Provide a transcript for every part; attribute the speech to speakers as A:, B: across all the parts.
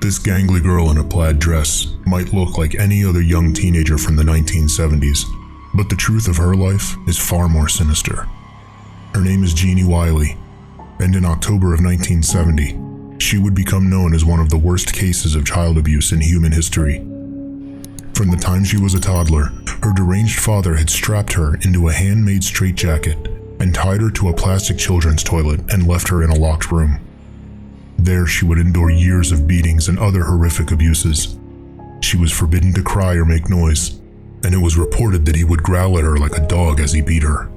A: This gangly girl in a plaid dress might look like any other young teenager from the 1970s, but the truth of her life is far more sinister. Her name is Jeannie Wiley, and in October of 1970, she would become known as one of the worst cases of child abuse in human history. From the time she was a toddler, her deranged father had strapped her into a handmade straitjacket and tied her to a plastic children's toilet and left her in a locked room. There she would endure years of beatings and other horrific abuses. She was forbidden to cry or make noise, and it was reported that he would growl at her like a dog as he beat her.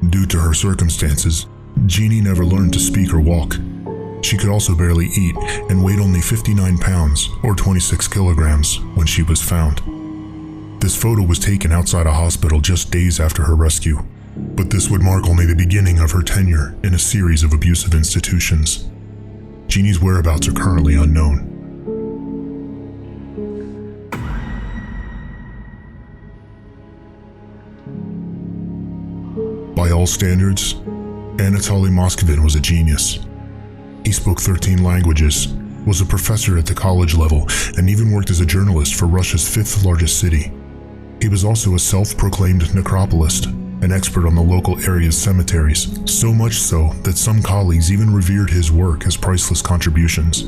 A: Due to her circumstances, Jeannie never learned to speak or walk. She could also barely eat and weighed only 59 pounds or 26 kilograms when she was found. This photo was taken outside a hospital just days after her rescue, but this would mark only the beginning of her tenure in a series of abusive institutions. Jeannie's whereabouts are currently unknown. By all standards, Anatoly Moskvin was a genius. He spoke 13 languages, was a professor at the college level, and even worked as a journalist for Russia's 5th largest city. He was also a self-proclaimed necropolist, an expert on the local area's cemeteries, so much so that some colleagues even revered his work as priceless contributions.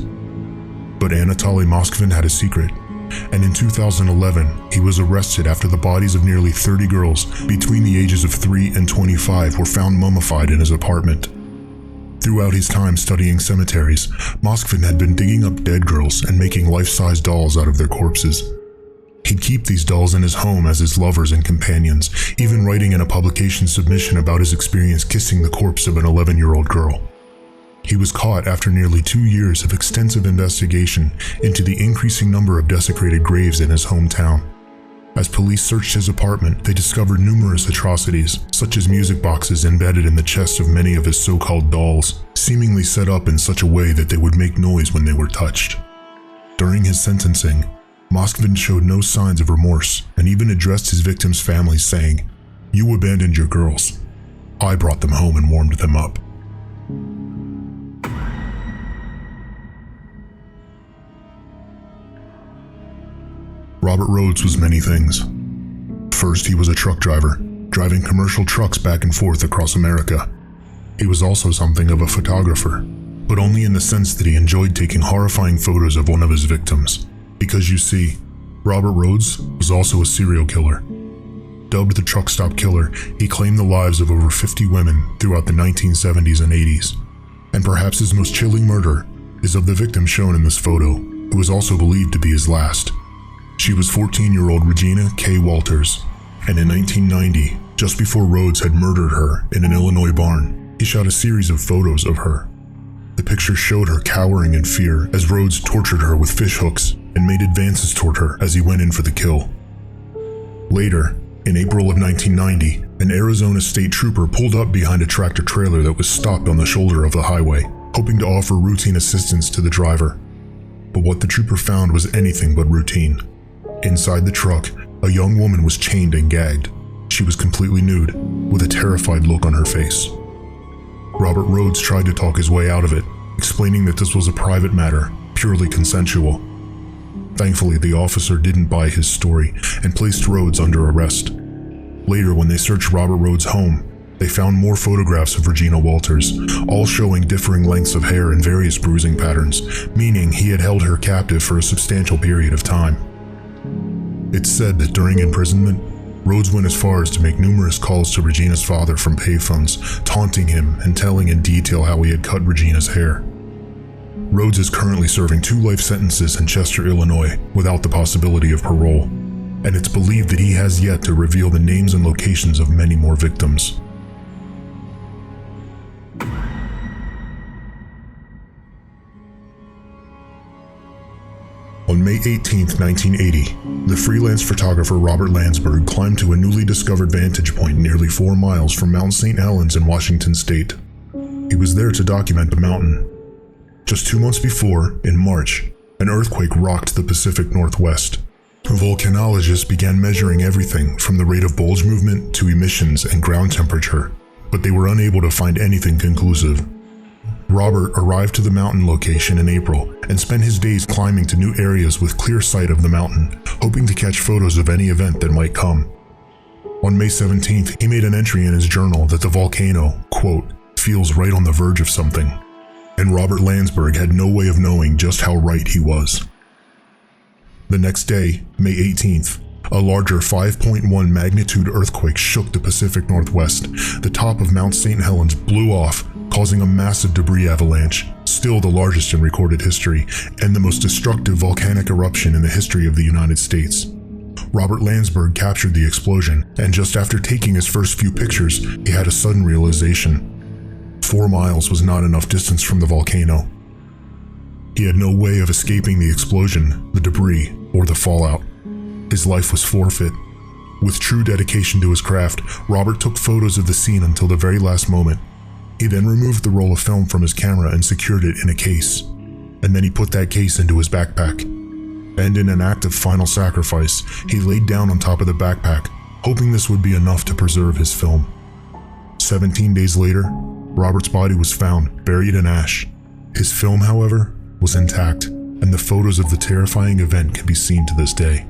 A: But Anatoly Moskvin had a secret, and in 2011, he was arrested after the bodies of nearly 30 girls between the ages of 3 and 25 were found mummified in his apartment. Throughout his time studying cemeteries, Moskvin had been digging up dead girls and making life-size dolls out of their corpses. He'd keep these dolls in his home as his lovers and companions, even writing in a publication submission about his experience kissing the corpse of an 11-year-old girl. He was caught after nearly 2 years of extensive investigation into the increasing number of desecrated graves in his hometown. As police searched his apartment, they discovered numerous atrocities, such as music boxes embedded in the chests of many of his so-called dolls, seemingly set up in such a way that they would make noise when they were touched. During his sentencing, Moskvin showed no signs of remorse and even addressed his victims' families saying, "You abandoned your girls. I brought them home and warmed them up." Robert Rhodes was many things. First, he was a truck driver, driving commercial trucks back and forth across America. He was also something of a photographer, but only in the sense that he enjoyed taking horrifying photos of one of his victims. Because you see, Robert Rhodes was also a serial killer. Dubbed the truck stop killer, he claimed the lives of over 50 women throughout the 1970s and 80s. And perhaps his most chilling murder is of the victim shown in this photo, who was also believed to be his last. She was 14-year-old Regina Kay Walters, and in 1990, just before Rhodes had murdered her in an Illinois barn, he shot a series of photos of her. The pictures showed her cowering in fear as Rhodes tortured her with fish hooks and made advances toward her as he went in for the kill. Later, in April of 1990, an Arizona state trooper pulled up behind a tractor trailer that was stopped on the shoulder of the highway, hoping to offer routine assistance to the driver. But what the trooper found was anything but routine. Inside the truck, a young woman was chained and gagged. She was completely nude, with a terrified look on her face. Robert Rhodes tried to talk his way out of it, explaining that this was a private matter, purely consensual. Thankfully, the officer didn't buy his story and placed Rhodes under arrest. Later, when they searched Robert Rhodes' home, they found more photographs of Regina Walters, all showing differing lengths of hair and various bruising patterns, meaning he had held her captive for a substantial period of time. It's said that during imprisonment, Rhodes went as far as to make numerous calls to Regina's father from payphones, taunting him and telling in detail how he had cut Regina's hair. Rhodes is currently serving 2 life sentences in Chester, Illinois, without the possibility of parole, and it's believed that he has yet to reveal the names and locations of many more victims. On May 18, 1980, the freelance photographer Robert Landsberg climbed to a newly discovered vantage point nearly 4 miles from Mount St. Helens in Washington state. He was there to document the mountain. Just 2 months before, in March, an earthquake rocked the Pacific Northwest. Volcanologists began measuring everything from the rate of bulge movement to emissions and ground temperature, but they were unable to find anything conclusive. Robert arrived to the mountain location in April and spent his days climbing to new areas with clear sight of the mountain, hoping to catch photos of any event that might come. On May 17th, he made an entry in his journal that the volcano, quote, feels right on the verge of something, and Robert Landsberg had no way of knowing just how right he was. The next day, May 18th, a larger 5.1 magnitude earthquake shook the Pacific Northwest. The top of Mount St. Helens blew off, causing a massive debris avalanche, still the largest in recorded history, and the most destructive volcanic eruption in the history of the United States. Robert Landsberg captured the explosion, and just after taking his first few pictures, he had a sudden realization. 4 miles was not enough distance from the volcano. He had no way of escaping the explosion, the debris, or the fallout. His life was forfeit. With true dedication to his craft, Robert took photos of the scene until the very last moment. He then removed the roll of film from his camera and secured it in a case. And then he put that case into his backpack. And in an act of final sacrifice, he laid down on top of the backpack, hoping this would be enough to preserve his film. 17 days later, Robert's body was found, buried in ash. His film, however, was intact, and the photos of the terrifying event can be seen to this day.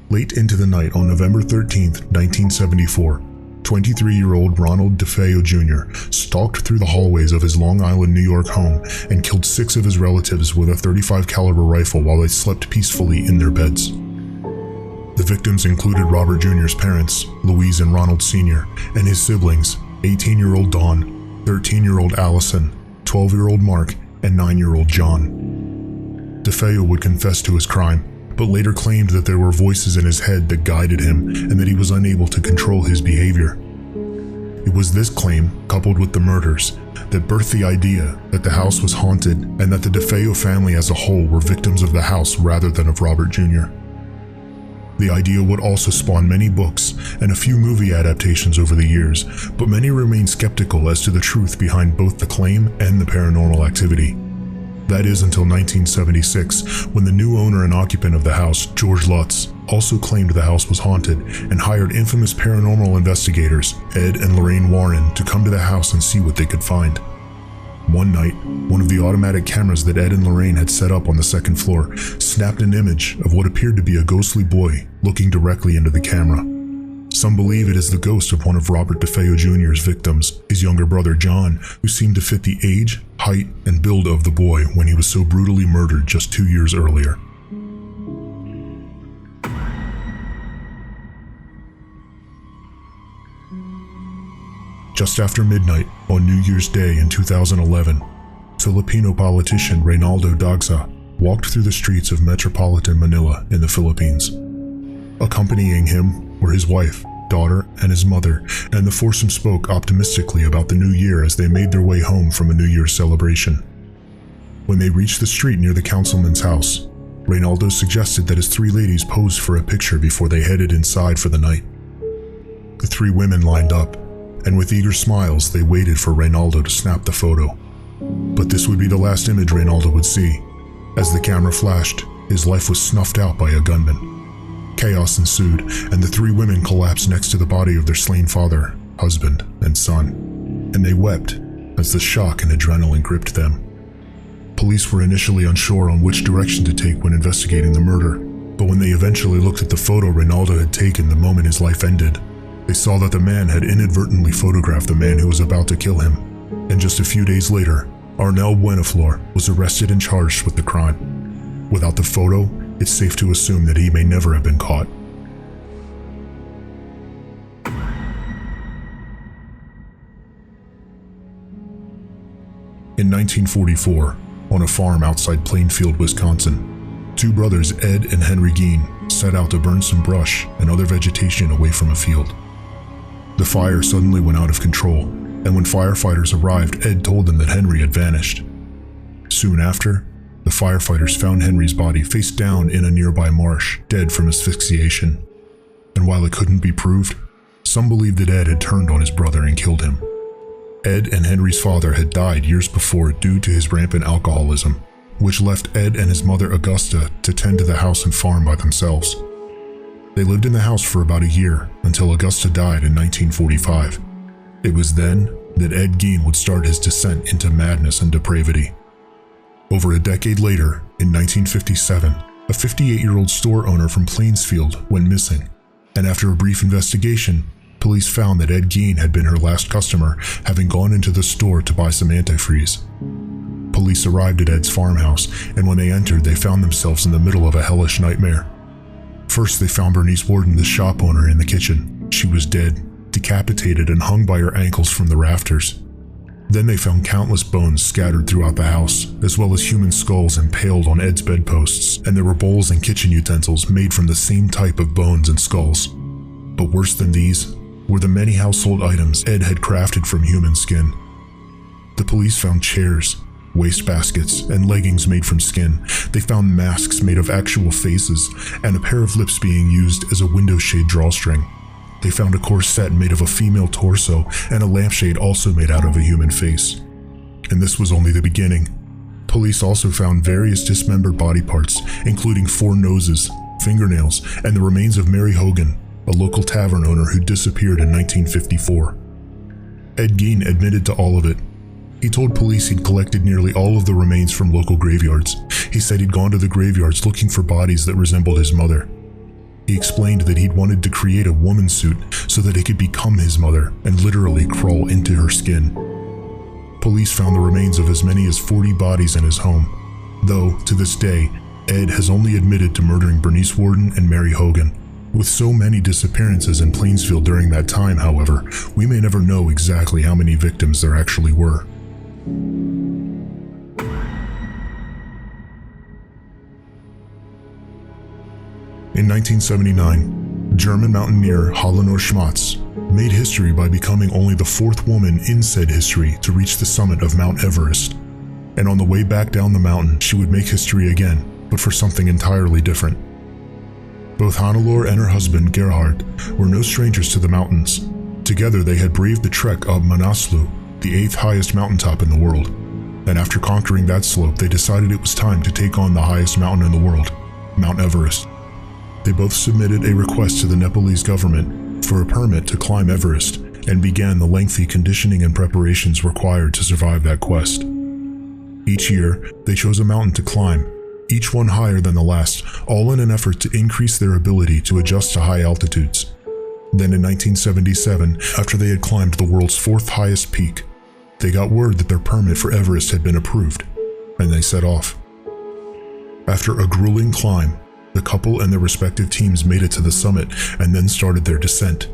A: Late into the night on November 13, 1974, 23-year-old Ronald DeFeo Jr. stalked through the hallways of his Long Island, New York home and killed 6 of his relatives with a .35 caliber rifle while they slept peacefully in their beds. The victims included Robert Jr.'s parents, Louise and Ronald Sr., and his siblings, 18-year-old Dawn, 13-year-old Allison, 12-year-old Mark, and 9-year-old John. DeFeo would confess to his crime, but later claimed that there were voices in his head that guided him and that he was unable to control his behavior. It was this claim, coupled with the murders, that birthed the idea that the house was haunted and that the DeFeo family as a whole were victims of the house rather than of Robert Jr. The idea would also spawn many books and a few movie adaptations over the years, but many remain skeptical as to the truth behind both the claim and the paranormal activity. That is until 1976, when the new owner and occupant of the house, George Lutz, also claimed the house was haunted and hired infamous paranormal investigators, Ed and Lorraine Warren, to come to the house and see what they could find. One night, one of the automatic cameras that Ed and Lorraine had set up on the second floor snapped an image of what appeared to be a ghostly boy looking directly into the camera. Some believe it is the ghost of one of Robert DeFeo Jr.'s victims, his younger brother John, who seemed to fit the age, height, and build of the boy when he was so brutally murdered just 2 years earlier. Just after midnight on New Year's Day in 2011, Filipino politician Reynaldo Dagsa walked through the streets of metropolitan Manila in the Philippines. Accompanying him were his wife, daughter, and his mother, and the foursome spoke optimistically about the new year as they made their way home from a New Year's celebration. When they reached the street near the councilman's house, Reynaldo suggested that his 3 ladies pose for a picture before they headed inside for the night. The 3 women lined up, and with eager smiles they waited for Reynaldo to snap the photo. But this would be the last image Reynaldo would see. As the camera flashed, his life was snuffed out by a gunman. Chaos ensued, and the 3 women collapsed next to the body of their slain father, husband, and son, and they wept as the shock and adrenaline gripped them. Police were initially unsure on which direction to take when investigating the murder, but when they eventually looked at the photo Reynaldo had taken the moment his life ended, they saw that the man had inadvertently photographed the man who was about to kill him, and just a few days later, Arnel Buenaflor was arrested and charged with the crime. Without the photo, it's safe to assume that he may never have been caught. In 1944, on a farm outside Plainfield, Wisconsin, 2 brothers Ed and Henry Gein set out to burn some brush and other vegetation away from a field. The fire suddenly went out of control, and when firefighters arrived, Ed told them that Henry had vanished. Soon after, the firefighters found Henry's body face down in a nearby marsh, dead from asphyxiation. And while it couldn't be proved, some believed that Ed had turned on his brother and killed him. Ed and Henry's father had died years before due to his rampant alcoholism, which left Ed and his mother Augusta to tend to the house and farm by themselves. They lived in the house for about a year until Augusta died in 1945. It was then that Ed Gein would start his descent into madness and depravity. Over a decade later, in 1957, a 58-year-old store owner from Plainsfield went missing, and after a brief investigation, police found that Ed Gein had been her last customer, having gone into the store to buy some antifreeze. Police arrived at Ed's farmhouse, and when they entered, they found themselves in the middle of a hellish nightmare. First, they found Bernice Worden, the shop owner, in the kitchen. She was dead, decapitated, and hung by her ankles from the rafters. Then they found countless bones scattered throughout the house, as well as human skulls impaled on Ed's bedposts, and there were bowls and kitchen utensils made from the same type of bones and skulls. But worse than these were the many household items Ed had crafted from human skin. The police found chairs, wastebaskets, and leggings made from skin. They found masks made of actual faces, and a pair of lips being used as a window shade drawstring. They found a corset made of a female torso, and a lampshade also made out of a human face. And this was only the beginning. Police also found various dismembered body parts, including 4 noses, fingernails, and the remains of Mary Hogan, a local tavern owner who disappeared in 1954. Ed Gein admitted to all of it. He told police he'd collected nearly all of the remains from local graveyards. He said he'd gone to the graveyards looking for bodies that resembled his mother. He explained that he'd wanted to create a woman suit so that he could become his mother and literally crawl into her skin. Police found the remains of as many as 40 bodies in his home, though, to this day, Ed has only admitted to murdering Bernice Worden and Mary Hogan. With so many disappearances in Plainsfield during that time, however, we may never know exactly how many victims there actually were. In 1979, German mountaineer Heleonore Schmatz made history by becoming only the 4th woman in said history to reach the summit of Mount Everest. And on the way back down the mountain, she would make history again, but for something entirely different. Both Hannelore and her husband, Gerhard, were no strangers to the mountains. Together, they had braved the trek up Manaslu, the 8th highest mountaintop in the world. And after conquering that slope, they decided it was time to take on the highest mountain in the world, Mount Everest. They both submitted a request to the Nepalese government for a permit to climb Everest and began the lengthy conditioning and preparations required to survive that quest. Each year, they chose a mountain to climb, each one higher than the last, all in an effort to increase their ability to adjust to high altitudes. Then in 1977, after they had climbed the world's 4th highest peak, they got word that their permit for Everest had been approved, and they set off. After a grueling climb, the couple and their respective teams made it to the summit and then started their descent.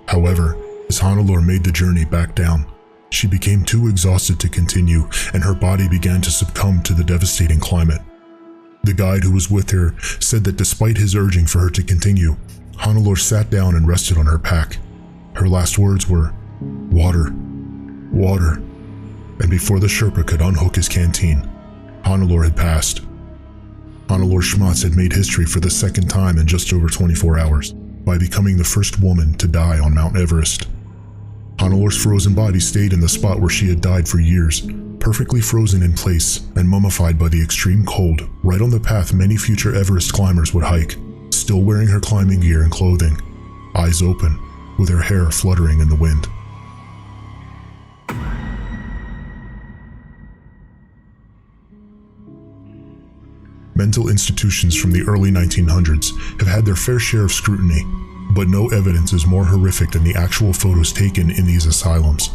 A: However, as Hannelore made the journey back down, she became too exhausted to continue, and her body began to succumb to the devastating climate. The guide who was with her said that despite his urging for her to continue, Hannelore sat down and rested on her pack. Her last words were, "Water, water," and before the Sherpa could unhook his canteen, Hannelore had passed. Hannelore Schmatz had made history for the 2nd time in just over 24 hours, by becoming the first woman to die on Mount Everest. Hannelore's frozen body stayed in the spot where she had died for years, perfectly frozen in place and mummified by the extreme cold, right on the path many future Everest climbers would hike, still wearing her climbing gear and clothing, eyes open, with her hair fluttering in the wind. Mental institutions from the early 1900s have had their fair share of scrutiny, but no evidence is more horrific than the actual photos taken in these asylums.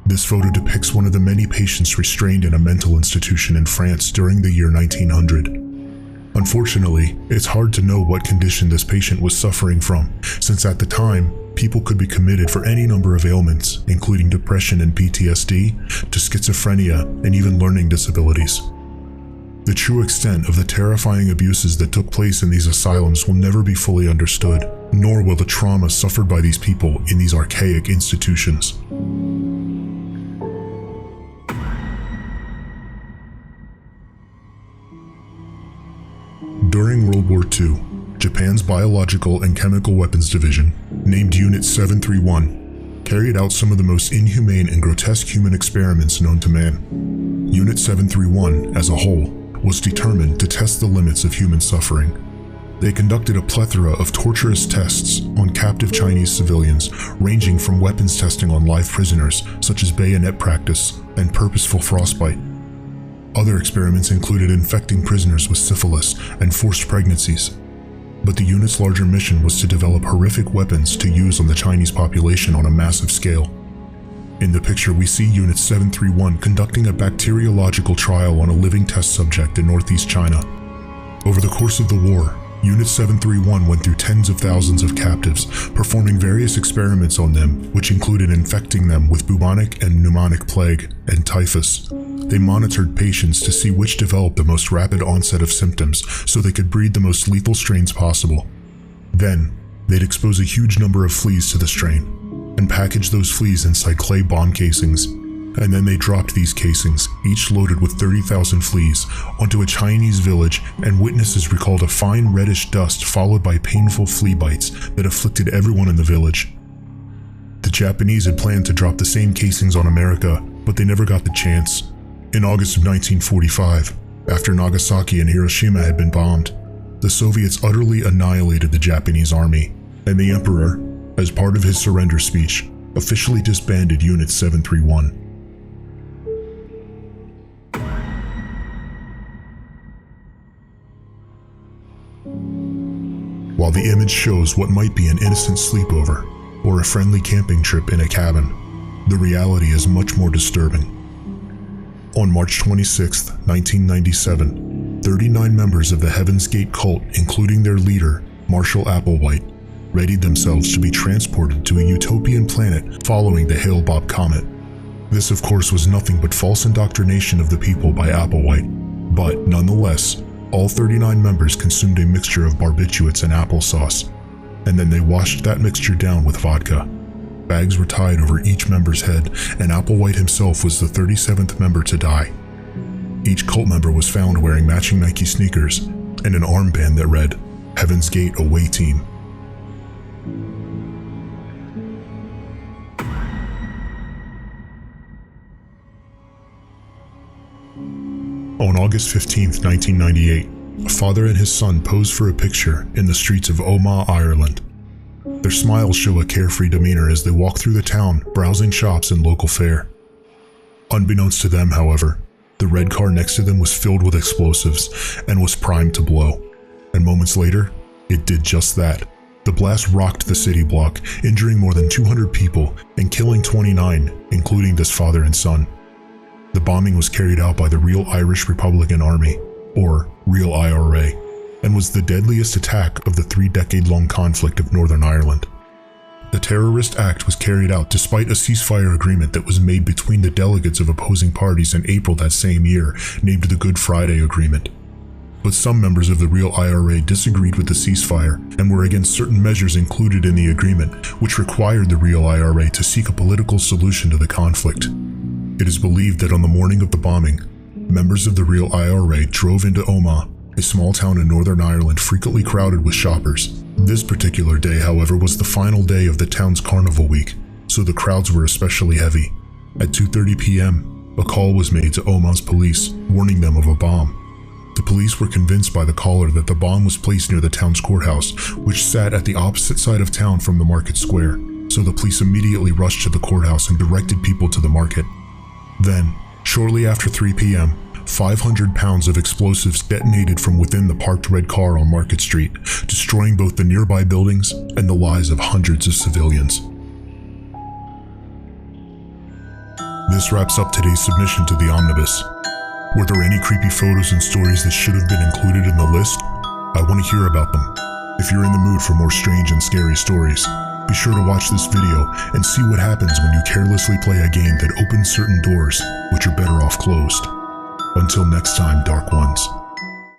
A: This photo depicts one of the many patients restrained in a mental institution in France during the year 1900. Unfortunately, it's hard to know what condition this patient was suffering from, since at the time, people could be committed for any number of ailments, including depression and PTSD, to schizophrenia, and even learning disabilities. The true extent of the terrifying abuses that took place in these asylums will never be fully understood, nor will the trauma suffered by these people in these archaic institutions. During World War II, Japan's Biological and Chemical Weapons Division, named Unit 731, carried out some of the most inhumane and grotesque human experiments known to man. Unit 731, as a whole, was determined to test the limits of human suffering. They conducted a plethora of torturous tests on captive Chinese civilians, ranging from weapons testing on live prisoners, such as bayonet practice and purposeful frostbite. Other experiments included infecting prisoners with syphilis and forced pregnancies. But the unit's larger mission was to develop horrific weapons to use on the Chinese population on a massive scale. In the picture, we see Unit 731 conducting a bacteriological trial on a living test subject in northeast China. Over the course of the war, Unit 731 went through tens of thousands of captives, performing various experiments on them, which included infecting them with bubonic and pneumonic plague and typhus. They monitored patients to see which developed the most rapid onset of symptoms so they could breed the most lethal strains possible. Then, they'd expose a huge number of fleas to the strain and package those fleas inside clay bomb casings. And then they dropped these casings, each loaded with 30,000 fleas, onto a Chinese village, and witnesses recalled a fine reddish dust followed by painful flea bites that afflicted everyone in the village. The Japanese had planned to drop the same casings on America, but they never got the chance. In August of 1945, after Nagasaki and Hiroshima had been bombed, the Soviets utterly annihilated the Japanese army, and the Emperor, as part of his surrender speech, officially disbanded Unit 731. While the image shows what might be an innocent sleepover or a friendly camping trip in a cabin, the reality is much more disturbing. On March 26, 1997, 39 members of the Heaven's Gate cult, including their leader, Marshall Applewhite, readied themselves to be transported to a utopian planet following the Hale-Bopp comet. This, of course, was nothing but false indoctrination of the people by Applewhite, but nonetheless, all 39 members consumed a mixture of barbiturates and applesauce, and then they washed that mixture down with vodka. Bags were tied over each member's head, and Applewhite himself was the 37th member to die. Each cult member was found wearing matching Nike sneakers and an armband that read, "Heaven's Gate Away Team." On August 15, 1998, a father and his son posed for a picture in the streets of Omagh, Ireland. Their smiles show a carefree demeanor as they walk through the town, browsing shops and local fare. Unbeknownst to them, however, the red car next to them was filled with explosives and was primed to blow. And moments later, it did just that. The blast rocked the city block, injuring more than 200 people and killing 29, including this father and son. The bombing was carried out by the Real Irish Republican Army, or Real IRA, and was the deadliest attack of the 3-decade-long conflict of Northern Ireland. The terrorist act was carried out despite a ceasefire agreement that was made between the delegates of opposing parties in April that same year, named the Good Friday Agreement. But some members of the Real IRA disagreed with the ceasefire and were against certain measures included in the agreement, which required the Real IRA to seek a political solution to the conflict. It is believed that on the morning of the bombing, members of the Real IRA drove into Omagh, a small town in Northern Ireland frequently crowded with shoppers. This particular day, however, was the final day of the town's carnival week, so the crowds were especially heavy. At 2:30 p.m., a call was made to Omagh's police, warning them of a bomb. The police were convinced by the caller that the bomb was placed near the town's courthouse, which sat at the opposite side of town from the market square, so the police immediately rushed to the courthouse and directed people to the market. Then, shortly after 3 p.m., 500 pounds of explosives detonated from within the parked red car on Market Street, destroying both the nearby buildings and the lives of hundreds of civilians. This wraps up today's submission to the Omnibus. Were there any creepy photos and stories that should have been included in the list? I want to hear about them. If you're in the mood for more strange and scary stories, be sure to watch this video and see what happens when you carelessly play a game that opens certain doors which are better off closed. Until next time, Dark Ones.